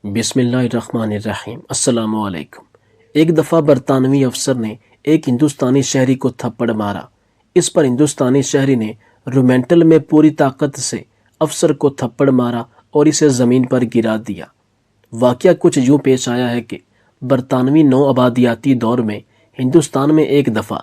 بسم اللہ الرحمن الرحیم۔ السلام علیکم۔ ایک دفعہ برطانوی افسر نے ایک ہندوستانی شہری کو تھپڑ مارا۔ اس پر ہندوستانی شہری نے رومینٹل میں پوری طاقت سے افسر کو تھپڑ مارا اور اسے زمین پر گرا دیا۔ واقعہ کچھ یوں پیش آیا ہے کہ برطانوی نو آبادیاتی دور میں ہندوستان میں ایک دفعہ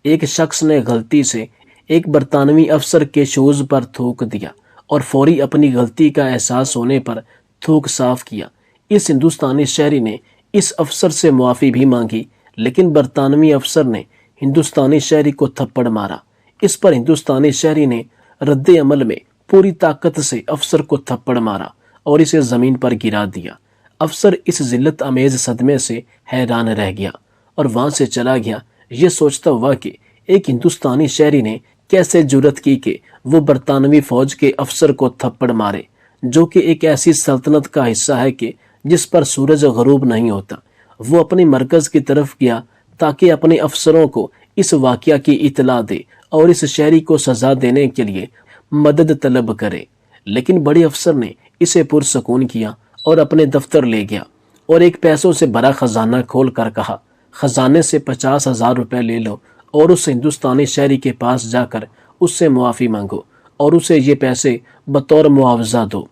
ایک شخص نے غلطی سے ایک برطانوی افسر کے شوز پر تھوک دیا اور فوری اپنی غلطی کا احساس ہونے پر تھوک صاف کیا۔ اس ہندوستانی شہری نے اس افسر سے معافی بھی مانگی، لیکن برطانوی افسر نے ہندوستانی شہری کو تھپڑ مارا۔ اس پر ہندوستانی شہری نے رد عمل میں پوری طاقت سے افسر کو تھپڑ مارا اور اسے زمین پر گرا دیا۔ افسر اس ذلت امیز صدمے سے حیران رہ گیا اور وہاں سے چلا گیا، یہ سوچتا ہوا کہ ایک ہندوستانی شہری نے کیسے جرأت کی کہ وہ برطانوی فوج کے افسر کو تھپڑ مارے، جو کہ ایک ایسی سلطنت کا حصہ ہے کہ جس پر سورج غروب نہیں ہوتا۔ وہ اپنے مرکز کی طرف گیا تاکہ اپنے افسروں کو اس واقعہ کی اطلاع دے اور اس شہری کو سزا دینے کے لیے مدد طلب کرے، لیکن بڑے افسر نے اسے پرسکون کیا اور اپنے دفتر لے گیا اور ایک پیسوں سے بھرا خزانہ کھول کر کہا، خزانے سے 50,000 روپے لے لو اور اس ہندوستانی شہری کے پاس جا کر اس سے معافی مانگو اور اسے یہ پیسے بطور معاوضہ دو۔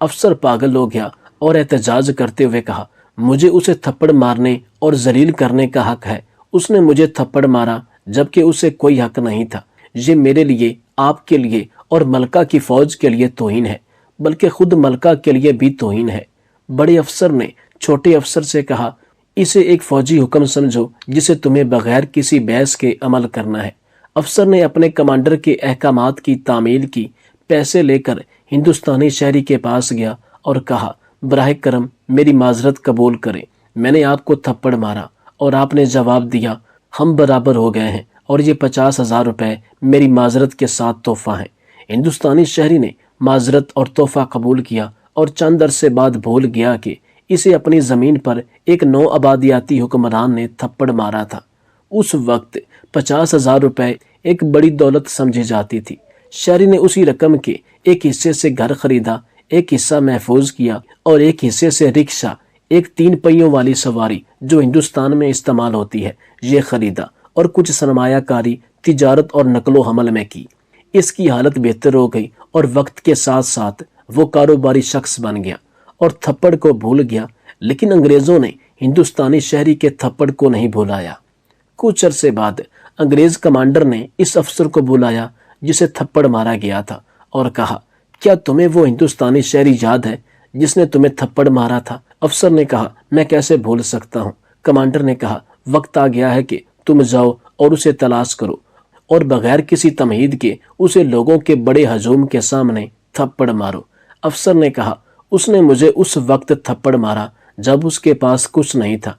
افسر پاگل ہو گیا اور احتجاج کرتے ہوئے کہا، مجھے اسے تھپڑ مارنے اور ذلیل کرنے کا حق ہے۔ اس نے مجھے تھپڑ مارا جبکہ اسے کوئی حق نہیں تھا۔ یہ میرے لیے، آپ کے لیے اور ملکہ کی فوج کے لیے توہین ہے، بلکہ خود ملکہ کے لیے بھی توہین ہے۔ بڑے افسر نے چھوٹے افسر سے کہا، اسے ایک فوجی حکم سمجھو جسے تمہیں بغیر کسی بحث کے عمل کرنا ہے۔ افسر نے اپنے کمانڈر کے احکامات کی تعمیل کی، پیسے لے کر ہندوستانی شہری کے پاس گیا اور کہا، براہ کرم میری معذرت قبول کریں، میں نے آپ کو تھپڑ مارا اور آپ نے جواب دیا ہم برابر ہو گئے ہیں اور یہ 50,000 روپے میری معذرت کے ساتھ تحفہ ہیں۔ ہندوستانی شہری نے معذرت اور تحفہ قبول کیا اور چند عرصے بعد بھول گیا کہ اسے اپنی زمین پر ایک نو آبادیاتی حکمران نے تھپڑ مارا تھا۔ اس وقت 50,000 روپے ایک بڑی دولت سمجھی جاتی تھی۔ شہری نے اسی رقم کے ایک حصے سے گھر خریدا، ایک حصہ محفوظ کیا اور ایک حصے سے رکشہ، ایک 3 پہیوں والی سواری جو ہندوستان میں استعمال ہوتی ہے، یہ خریدا اور کچھ سرمایہ کاری، تجارت اور نقل و حمل میں کی۔ اس کی حالت بہتر ہو گئی اور وقت کے ساتھ ساتھ وہ کاروباری شخص بن گیا اور تھپڑ کو بھول گیا، لیکن انگریزوں نے ہندوستانی شہری کے تھپڑ کو نہیں بھلایا۔ کچھ عرصے بعد انگریز کمانڈر نے اس افسر کو بلایا جسے تھپڑ مارا گیا تھا اور کہا، کیا تمہیں وہ ہندوستانی شہری یاد ہے جس نے تمہیں تھپڑ مارا تھا؟ افسر نے کہا، میں کیسے بھول سکتا ہوں۔ کمانڈر نے کہا، وقت آ گیا ہے کہ تم جاؤ اور اسے تلاش کرو اور بغیر کسی تمہید کے اسے لوگوں کے بڑے ہجوم کے سامنے تھپڑ مارو۔ افسر نے کہا، اس نے مجھے اس وقت تھپڑ مارا جب اس کے پاس کچھ نہیں تھا۔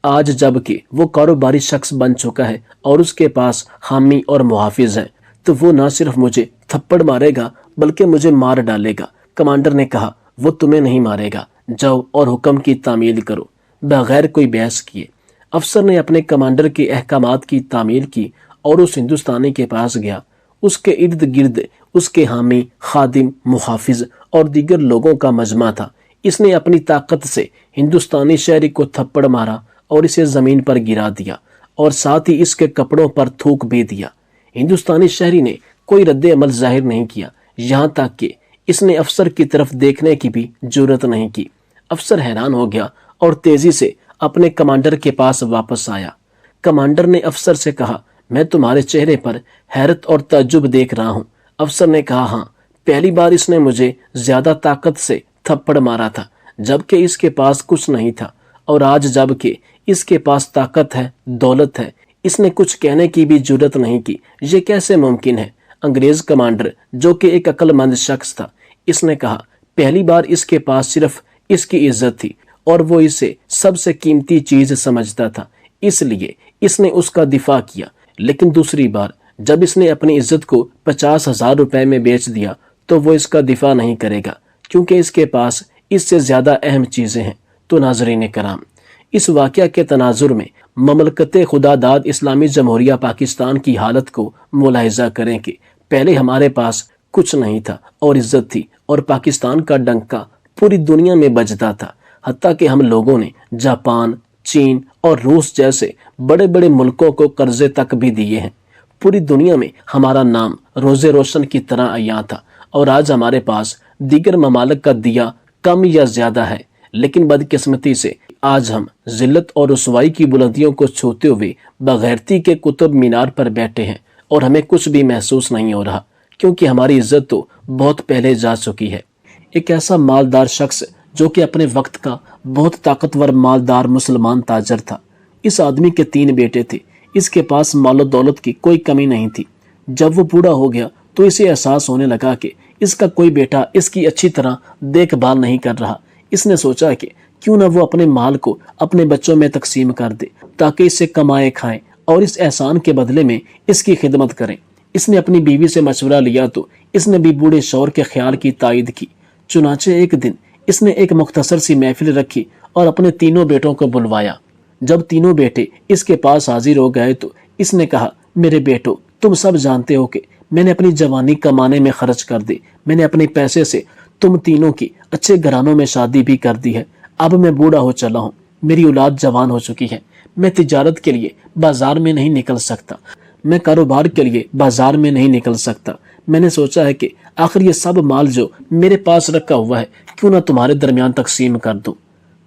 آج جب کہ وہ کاروباری شخص بن چکا ہے اور اس کے پاس حامی اور محافظ ہیں، تو وہ نہ صرف مجھے تھپڑ مارے گا بلکہ مجھے مار ڈالے گا۔ کمانڈر نے کہا، وہ تمہیں نہیں مارے گا، جاؤ اور حکم کی تعمیل کرو بغیر کوئی بحث کیے۔ افسر نے اپنے کمانڈر کے احکامات کی تعمیل کی اور اس ہندوستانی کے پاس گیا۔ اس کے ارد گرد اس کے حامی، خادم، محافظ اور دیگر لوگوں کا مجمع تھا۔ اس نے اپنی طاقت سے ہندوستانی شہری کو تھپڑ مارا اور اسے زمین پر گرا دیا اور ساتھ ہی اس کے کپڑوں پر تھوک بھی دیا۔ ہندوستانی شہری نے کوئی رد عمل ظاہر نہیں کیا، یہاں تک کہ اس نے افسر کی طرف دیکھنے کی بھی جرأت نہیں کی۔ افسر حیران ہو گیا اور تیزی سے اپنے کمانڈر کے پاس واپس آیا۔ کمانڈر نے افسر سے کہا، میں تمہارے چہرے پر حیرت اور تعجب دیکھ رہا ہوں۔ افسر نے کہا، ہاں، پہلی بار اس نے مجھے زیادہ طاقت سے تھپڑ مارا تھا جبکہ اس کے پاس کچھ نہیں تھا، اور آج جب کہ اس کے پاس طاقت ہے، دولت ہے، اس نے کچھ کہنے کی بھی جرأت نہیں کی۔ یہ کیسے ممکن ہے؟ انگریز کمانڈر جو کہ ایک عقل مند شخص تھا، اس نے کہا، پہلی بار اس کے پاس صرف اس کی عزت تھی اور وہ اسے سب سے قیمتی چیز سمجھتا تھا، اس لیے اس نے اس کا دفاع کیا۔ لیکن دوسری بار جب اس نے اپنی عزت کو 50,000 روپے میں بیچ دیا تو وہ اس کا دفاع نہیں کرے گا، کیونکہ اس کے پاس اس سے زیادہ اہم چیزیں ہیں۔ تو ناظرین کرام، اس واقعہ کے تناظر میں مملکت خدا داد اسلامی جمہوریہ پاکستان کی حالت کو ملاحظہ کریں کہ پہلے ہمارے پاس کچھ نہیں تھا اور عزت تھی اور پاکستان کا ڈنکا پوری دنیا میں بجتا تھا۔ حتیٰ کہ ہم لوگوں نے جاپان، چین اور روس جیسے بڑے بڑے ملکوں کو قرضے تک بھی دیے ہیں۔ پوری دنیا میں ہمارا نام روز روشن کی طرح عیاں تھا، اور آج ہمارے پاس دیگر ممالک کا دیا کم یا زیادہ ہے، لیکن بدقسمتی سے آج ہم ذلت اور رسوائی کی بلندیوں کو چھوتے ہوئے بغیرتی کے قطب مینار پر بیٹھے ہیں، اور ہمیں کچھ بھی محسوس نہیں ہو رہا، کیونکہ ہماری عزت تو بہت پہلے جا چکی ہے۔ ایک ایسا مالدار شخص جو کہ اپنے وقت کا بہت طاقتور مالدار مسلمان تاجر تھا۔ اس آدمی کے 3 بیٹے تھے۔ اس کے پاس مال و دولت کی کوئی کمی نہیں تھی۔ جب وہ بوڑھا ہو گیا تو اسے احساس ہونے لگا کہ اس کا کوئی بیٹا اس کی اچھی طرح دیکھ بھال نہیں کر رہا۔ اس نے سوچا کہ کیوں نہ وہ اپنے مال کو اپنے بچوں میں تقسیم کر دے، تاکہ اس سے کمائے کھائیں اور اس احسان کے بدلے میں اس کی خدمت کریں۔ اس نے اپنی بیوی سے مشورہ لیا تو اس نے بھی بوڑھے شوہر کے خیال کی تائید کی۔ چنانچہ ایک دن اس نے ایک مختصر سی محفل رکھی اور اپنے 3 بیٹوں کو بلوایا۔ جب 3 بیٹے اس کے پاس حاضر ہو گئے تو اس نے کہا، میرے بیٹو، تم سب جانتے ہو کہ میں نے اپنی جوانی کمانے میں خرچ کر دی۔ میں نے اپنے پیسے سے تم تینوں کی اچھے گھرانوں میں شادی بھی کر دی ہے۔ اب میں بوڑھا ہو چلا ہوں، میری اولاد جوان ہو چکی ہے۔ میں تجارت کے لیے بازار میں نہیں نکل سکتا، میں کاروبار کے لیے بازار میں نہیں نکل سکتا۔ میں نے سوچا ہے کہ آخر یہ سب مال جو میرے پاس رکھا ہوا ہے کیوں نہ تمہارے درمیان تقسیم کر دوں،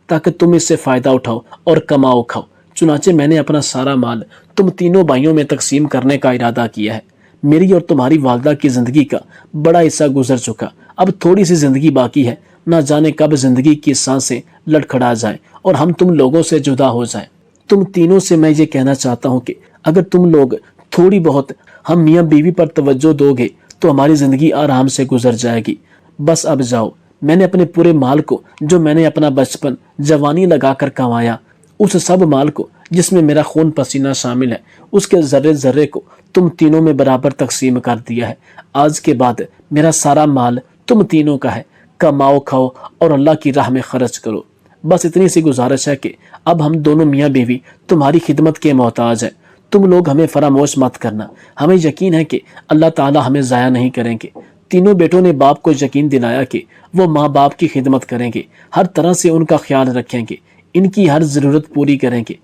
تاکہ تم اس سے فائدہ اٹھاؤ اور کماؤ کھاؤ۔ چنانچہ میں نے اپنا سارا مال تم 3 بھائیوں میں تقسیم کرنے کا ارادہ کیا ہے۔ میری اور تمہاری والدہ کی زندگی کا بڑا حصہ گزر چکا، اب تھوڑی سی زندگی باقی ہے۔ نہ جانے کب زندگی کی سانسیں لڑکھڑا جائیں اور ہم تم لوگوں سے جدا ہو جائیں۔ تم تینوں سے میں یہ کہنا چاہتا ہوں کہ اگر تم لوگ تھوڑی بہت ہم میاں بیوی پر توجہ دو گے تو ہماری زندگی آرام سے گزر جائے گی۔ بس اب جاؤ۔ میں نے اپنے پورے مال کو جو میں نے اپنا بچپن جوانی لگا کر کمایا، اس سب مال کو جس میں میرا خون پسینہ شامل ہے، اس کے ذرے ذرے کو تم تینوں میں برابر تقسیم کر دیا ہے۔ آج کے بعد میرا سارا مال تم تینوں کا ہے۔ کماؤ کھاؤ اور اللہ کی راہ میں خرچ کرو۔ بس اتنی سی گزارش ہے کہ اب ہم دونوں میاں بیوی تمہاری خدمت کے محتاج ہیں۔ تم لوگ ہمیں فراموش مت کرنا۔ ہمیں یقین ہے کہ اللہ تعالی ہمیں ضائع نہیں کریں گے۔ 3 بیٹوں نے باپ کو یقین دلایا کہ وہ ماں باپ کی خدمت کریں گے، ہر طرح سے ان کا خیال رکھیں گے، ان کی ہر ضرورت پوری کریں گے۔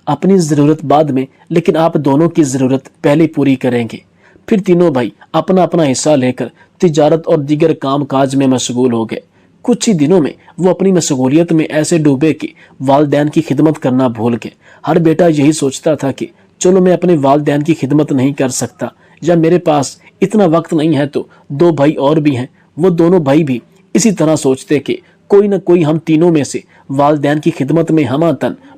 اپنی ضرورت بعد میں، لیکن آپ دونوں کی ضرورت پہلے پوری کریں گے۔ پھر 3 بھائی اپنا اپنا حصہ لے کر تجارت اور دیگر کام کاج میں مشغول ہو گئے۔ کچھ ہی دنوں میں وہ اپنی مشغولیت میں ایسے ڈوبے کہ والدین کی خدمت کرنا بھول گئے۔ ہر بیٹا یہی سوچتا تھا کہ چلو میں اپنے والدین کی خدمت نہیں کر سکتا، یا میرے پاس اتنا وقت نہیں ہے تو 2 بھائی اور بھی ہیں، وہ دونوں بھائی بھی اسی طرح سوچتے کہ کوئی نہ کوئی ہم تینوں میں سے والدین کی خدمت میں ہمہ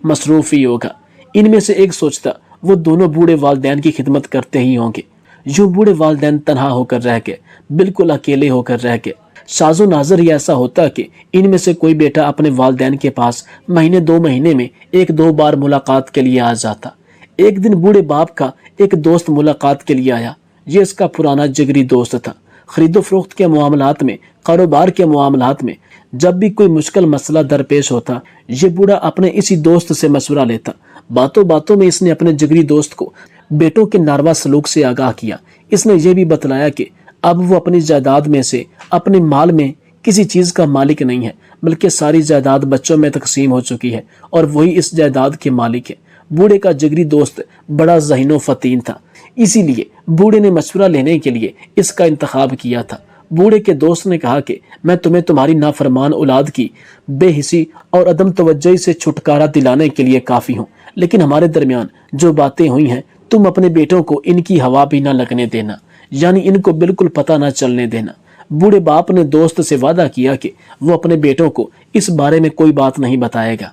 مصروف ہی ہوگا۔ ان میں سے ایک سوچتا وہ دونوں بوڑھے والدین کی خدمت کرتے ہی ہوں گے۔ جو بوڑھے والدین تنہا ہو کر رہ گئے، بالکل اکیلے ہو کر رہ گئے۔ ساز و ناظر ہی ایسا ہوتا کہ ان میں سے کوئی بیٹا اپنے والدین کے پاس مہینے 2 مہینے میں 1-2 بار ملاقات کے لیے آ جاتا۔ ایک دن بوڑھے باپ کا ایک دوست ملاقات کے لیے آیا۔ یہ اس کا پرانا جگری دوست تھا۔ خرید و فروخت کے معاملات میں، کاروبار کے معاملات میں جب بھی کوئی مشکل مسئلہ درپیش ہوتا، یہ بوڑھا اپنے اسی دوست سے مشورہ لیتا۔ باتوں باتوں میں اس نے اپنے جگری دوست کو بیٹوں کے ناروا سلوک سے آگاہ کیا۔ اس نے یہ بھی بتلایا کہ اب وہ اپنی جائیداد میں سے اپنے مال میں کسی چیز کا مالک نہیں ہے، بلکہ ساری جائیداد بچوں میں تقسیم ہو چکی ہے اور وہی اس جائیداد کے مالک ہے۔ بوڑھے کا جگری دوست بڑا ذہین و فطین تھا، اسی لیے بوڑھے نے مشورہ لینے کے لیے اس کا انتخاب کیا تھا۔ بوڑھے کے دوست نے کہا کہ میں تمہیں تمہاری نافرمان اولاد کی بے حسی اور عدم توجہی سے چھٹکارا دلانے کے لیے کافی ہوں، لیکن ہمارے درمیان جو باتیں ہوئی ہیں تم اپنے بیٹوں کو ان کی ہوا بھی نہ لگنے دینا، یعنی ان کو بالکل پتہ نہ چلنے دینا۔ بوڑھے باپ نے دوست سے وعدہ کیا کہ وہ اپنے بیٹوں کو اس بارے میں کوئی بات نہیں بتائے گا،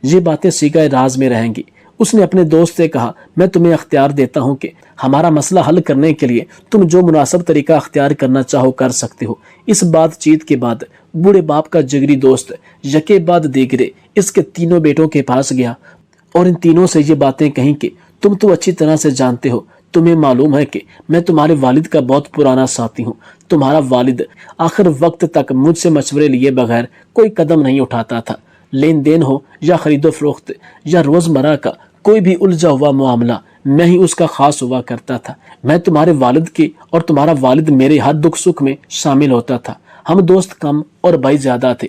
یہ باتیں سیگہ راز میں رہیں گی۔ اس نے اپنے دوست سے کہا، میں تمہیں اختیار دیتا ہوں کہ ہمارا مسئلہ حل کرنے کے لیے تم جو مناسب طریقہ اختیار کرنا چاہو کر سکتے ہو۔ اس بات چیت کے بعد بوڑھے باپ کا جگری دوست یکے بعد دیگرے اس کے 3 بیٹوں کے پاس گیا اور ان تینوں سے یہ باتیں کہیں کہ تم تو اچھی طرح سے جانتے ہو، تمہیں معلوم ہے کہ میں تمہارے والد کا بہت پرانا ساتھی ہوں۔ تمہارا والد آخر وقت تک مجھ سے مشورے لیے بغیر کوئی قدم نہیں اٹھاتا تھا۔ لین دین ہو یا خرید و فروخت یا روزمرہ کا کوئی بھی الجھا ہوا معاملہ میں ہی اس کا خاص ہوا کرتا تھا۔ میں تمہارے والد کی اور تمہارا والد میرے ہر دکھ سکھ میں شامل ہوتا تھا۔ ہم دوست کم اور بھائی زیادہ تھے،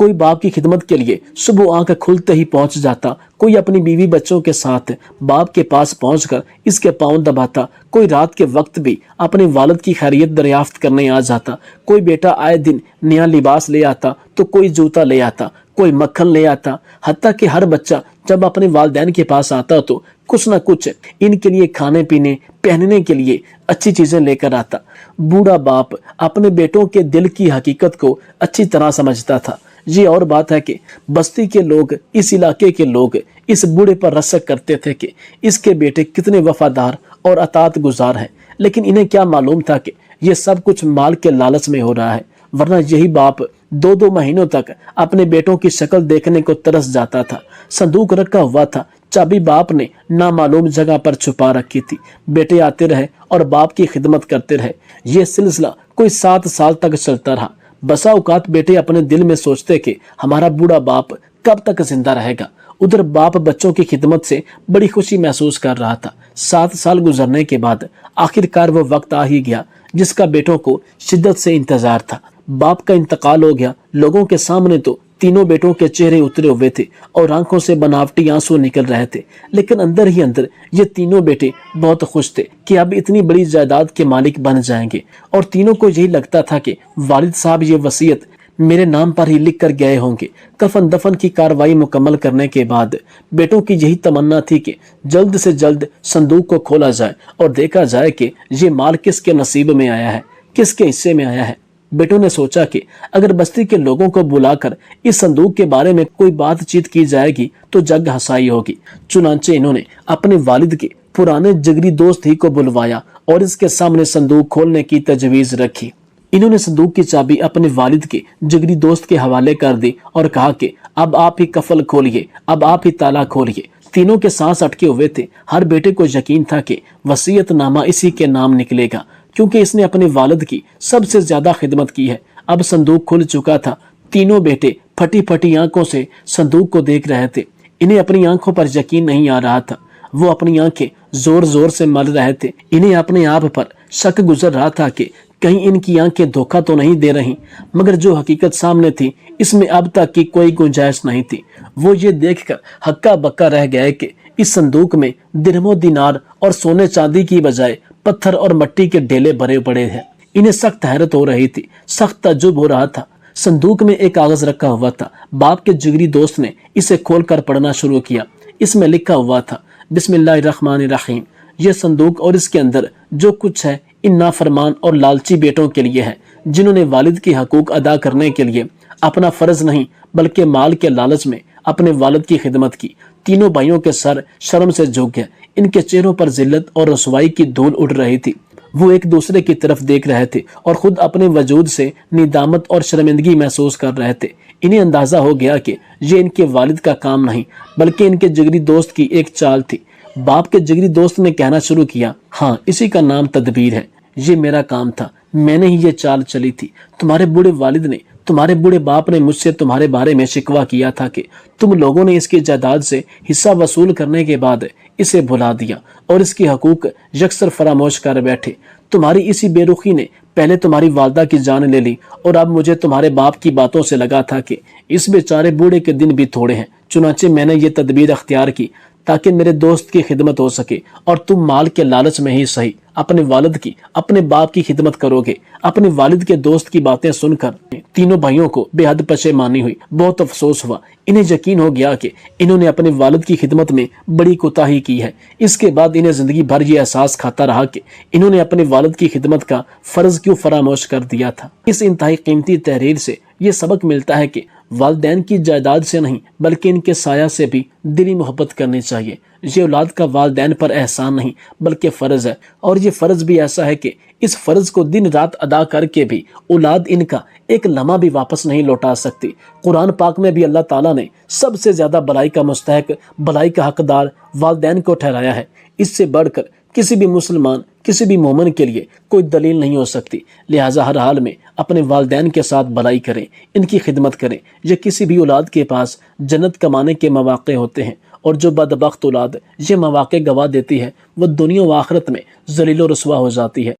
کوئی باپ کی خدمت کے لیے صبح آنکھ کھلتے ہی پہنچ جاتا، کوئی اپنی بیوی بچوں کے ساتھ باپ کے پاس پہنچ کر اس کے پاؤں دباتا، کوئی رات کے وقت بھی اپنے والد کی خیریت دریافت کرنے آ جاتا، کوئی بیٹا آئے دن نیا لباس لے آتا تو کوئی جوتا لے آتا، کوئی مکھن لے آتا، حتیٰ کہ ہر بچہ جب اپنے والدین کے پاس آتا تو کچھ نہ کچھ ان کے لیے کھانے پینے پہننے کے لیے اچھی چیزیں لے کر آتا۔ بوڑھا باپ اپنے بیٹوں کے دل کی حقیقت کو اچھی طرح سمجھتا تھا۔ یہ اور بات ہے کہ بستی کے لوگ، اس علاقے کے لوگ اس بوڑھے پر رشک کرتے تھے کہ اس کے بیٹے کتنے وفادار اور اطاعت گزار ہیں، لیکن انہیں کیا معلوم تھا کہ یہ سب کچھ مال کے لالچ میں ہو رہا ہے، ورنہ یہی باپ 2 مہینوں تک اپنے بیٹوں کی شکل دیکھنے کو ترس جاتا تھا۔ صندوق رکھا ہوا تھا، چابی باپ نے نامعلوم جگہ پر چھپا رکھی تھی۔ بیٹے آتے رہے اور باپ کی خدمت کرتے رہے۔ یہ سلسلہ کوئی 7 سال تک چلتا رہا۔ بسا اوقات بیٹے اپنے دل میں سوچتے کہ ہمارا بوڑھا باپ کب تک زندہ رہے گا۔ ادھر باپ بچوں کی خدمت سے بڑی خوشی محسوس کر رہا تھا۔ 7 سال گزرنے کے بعد آخر کار وہ وقت آ ہی گیا جس کا بیٹوں کو شدت سے انتظار تھا۔ باپ کا انتقال ہو گیا۔ لوگوں کے سامنے تو تینوں بیٹوں کے چہرے اترے ہوئے تھے اور آنکھوں سے بناوٹی آنسو نکل رہے تھے، لیکن اندر ہی اندر یہ تینوں بیٹے بہت خوش تھے کہ اب اتنی بڑی جائیداد کے مالک بن جائیں گے، اور تینوں کو یہی لگتا تھا کہ والد صاحب یہ وصیت میرے نام پر ہی لکھ کر گئے ہوں گے۔ کفن دفن کی کاروائی مکمل کرنے کے بعد بیٹوں کی یہی تمنا تھی کہ جلد سے جلد صندوق کو کھولا جائے اور دیکھا جائے کہ یہ مال کس کے نصیب میں آیا ہے، کس کے حصے میں آیا ہے۔ بیٹوں نے سوچا کہ اگر بستی کے لوگوں کو بلا کر اس صندوق کے بارے میں کوئی بات چیت کی جائے گی تو جگ ہنسائی ہوگی۔ چنانچہ انہوں نے اپنے والد کے پرانے جگری دوست ہی کو بلوایا اور اس کے سامنے صندوق کھولنے کی تجویز رکھی۔ انہوں نے صندوق کی چابی اپنے والد کے جگری دوست کے حوالے کر دی اور کہا کہ اب آپ ہی کفل کھولیے، اب آپ ہی تالا کھولیے۔ تینوں کے سانس اٹکے ہوئے تھے۔ ہر بیٹے کو یقین تھا کہ وصیت نامہ اسی کے نام نکلے گا، کیونکہ اس نے اپنے والد کی سب سے زیادہ خدمت کی ہے۔ اب صندوق کھل چکا تھا۔ تینوں بیٹے پھٹی پھٹی آنکھوں سے صندوق کو دیکھ رہے تھے۔ انہیں اپنی آنکھوں پر یقین نہیں آ رہا تھا۔ وہ اپنی آنکھیں زور زور سے مل رہے تھے۔ انہیں اپنے آپ پر شک گزر رہا تھا کہ کہیں ان کی آنکھیں دھوکہ تو نہیں دے رہی، مگر جو حقیقت سامنے تھی اس میں اب تک کی کوئی گنجائش نہیں تھی۔ وہ یہ دیکھ کر ہکا بکا رہ گئے کہ اس صندوق میں درہم و دینار اور سونے چاندی کی بجائے پتھر اور مٹی کے ڈھیلے بھرے پڑے ہیں۔ انہیں سخت حیرت ہو رہی تھی، سخت تعجب ہو رہا تھا۔ صندوق میں ایک کاغذ رکھا ہوا تھا۔ باپ کے جگری دوست نے اسے کھول کر پڑھنا شروع کیا۔ اس میں لکھا ہوا تھا، بسم اللہ الرحمن الرحیم۔ یہ صندوق اور اس کے اندر جو کچھ ہے ان نافرمان اور لالچی بیٹوں کے لیے ہے، جنہوں نے والد کی حقوق ادا کرنے کے لیے اپنا فرض نہیں بلکہ مال کے لالچ میں اپنے والد کی خدمت کی۔ تینوں بھائیوں کے سر شرم سے جھک گئے۔ ان کے چہروں پر ذلت اور رسوائی کی دھول اڑ رہی تھی۔ وہ ایک دوسرے کی طرف دیکھ رہے تھے اور خود اپنے وجود سے ندامت اور شرمندگی محسوس کر رہے تھے۔ انہیں اندازہ ہو گیا کہ یہ ان کے والد کا کام نہیں بلکہ ان کے جگری دوست کی ایک چال تھی۔ باپ کے جگری دوست نے کہنا شروع کیا، ہاں اسی کا نام تدبیر ہے۔ یہ میرا کام تھا، میں نے ہی یہ چال چلی تھی۔ تمہارے بوڑھے والد نے، تمہارے بوڑھے باپ نے مجھ سے تمہارے بارے میں شکوہ کیا تھا کہ تم لوگوں نے اس کی جائیداد سے حصہ وصول کرنے کے بعد اسے بھلا دیا اور اس کی حقوق یکسر فراموش کر بیٹھے۔ تمہاری اسی بے رخی نے پہلے تمہاری والدہ کی جان لے لی اور اب مجھے تمہارے باپ کی باتوں سے لگا تھا کہ اس بیچارے بوڑھے کے دن بھی تھوڑے ہیں، چنانچہ میں نے یہ تدبیر اختیار کی تاکہ میرے دوست کی خدمت ہو سکے اور تم مال کے لالچ میں ہی صحیح اپنے والد کی، اپنے باپ کی خدمت کرو گے۔ اپنے والد کے دوست کی باتیں سن کر تینوں بھائیوں کو بے حد پشیمانی ہوئی، بہت افسوس ہوا۔ انہیں یقین ہو گیا کہ انہوں نے اپنے والد کی خدمت میں بڑی کوتاہی کی ہے۔ اس کے بعد انہیں زندگی بھر یہ احساس کھاتا رہا کہ انہوں نے اپنے والد کی خدمت کا فرض کیوں فراموش کر دیا تھا۔ اس انتہائی قیمتی تحریر سے یہ سبق ملتا ہے کہ والدین کی جائیداد سے نہیں بلکہ ان کے سایہ سے بھی دلی محبت کرنی چاہیے۔ یہ اولاد کا والدین پر احسان نہیں بلکہ فرض ہے، اور یہ فرض بھی ایسا ہے کہ اس فرض کو دن رات ادا کر کے بھی اولاد ان کا ایک لمحہ بھی واپس نہیں لوٹا سکتی۔ قرآن پاک میں بھی اللہ تعالیٰ نے سب سے زیادہ بلائی کا مستحق، بلائی کا حقدار والدین کو ٹھہرایا ہے۔ اس سے بڑھ کر کسی بھی مسلمان، کسی بھی مومن کے لیے کوئی دلیل نہیں ہو سکتی۔ لہٰذا ہر حال میں اپنے والدین کے ساتھ بلائی کریں، ان کی خدمت کریں۔ یہ کسی بھی اولاد کے پاس جنت کمانے کے مواقع ہوتے ہیں، اور جو بدبخت اولاد یہ مواقع گوا دیتی ہے وہ دنیا و آخرت میں ذلیل و رسوا ہو جاتی ہے۔